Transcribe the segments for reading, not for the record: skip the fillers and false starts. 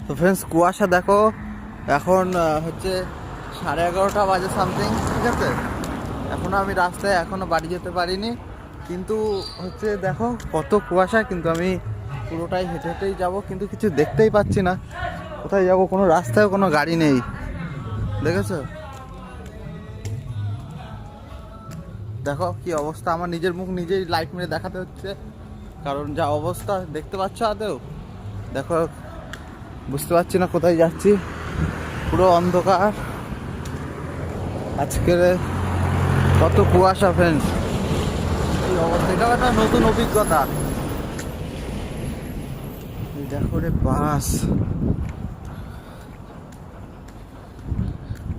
তো ফ্রেন্ডস কুয়াশা দেখো, এখন হচ্ছে 11:30 বাজে সামথিং, ঠিক আছে। এখনও আমি রাস্তায় এখনও বাড়ি যেতে পারিনি, কিন্তু হচ্ছে দেখো কত কুয়াশা, কিন্তু আমি পুরোটাই হেঁটে হেঁটেই যাবো, কিন্তু কিছু দেখতেই পাচ্ছি না কোথায় যাব। কোনো রাস্তায় কোনো গাড়ি নেই, দেখেছো? দেখো কি অবস্থা, আমার নিজের মুখ নিজেই লাইট মেরে দেখাতে হচ্ছে, কারণ যা অবস্থা দেখতে পাচ্ছ আদেও। দেখো বুঝতে পারছি না কোথায় যাচ্ছি, পুরো অন্ধকার। আজকের কত কুয়াশা ফ্রেন্ডস, এই অবস্থা। এটাও একটা নতুন অভিজ্ঞতা। এই দেখো রে বাস,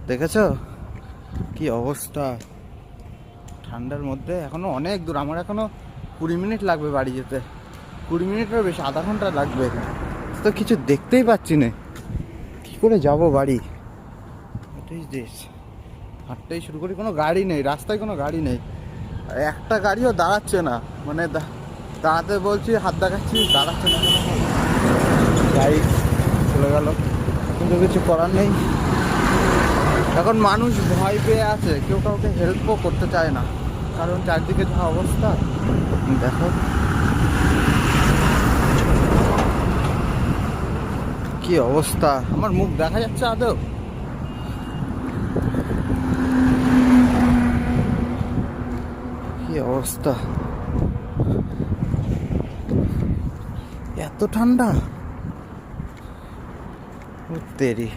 দেখেছো কি অবস্থা ঠান্ডার মধ্যে। এখনো অনেক দূর, আমার এখনো 20 মিনিট লাগবে বাড়ি যেতে, 20 মিনিটেরও বেশি, আধা ঘন্টা লাগবে। তো কিছু দেখতেই পাচ্ছি না, কি করে যাব বাড়ি। এটাই দেশ, হাঁটতেই শুরু করি, কোনো গাড়ি নেই রাস্তায়, কোনো গাড়ি নেই, আর একটা গাড়িও দাঁড়াচ্ছে না, মানে দাঁড়াতে বলছি, হাত দেখাচ্ছি, দাঁড়াচ্ছে না কোনো গাড়ি, চলে গেল। কিন্তু কিছু করার নেই, এখন মানুষ ভয় পেয়ে আছে, কেউ কাউকে হেল্পও করতে চায় না, কারণ চারদিকে যা অবস্থা দেখো কি অবস্থা। আমার মুখ দেখা যাচ্ছে আদৌ? কি অবস্থা, এত ঠান্ডা, তেরি।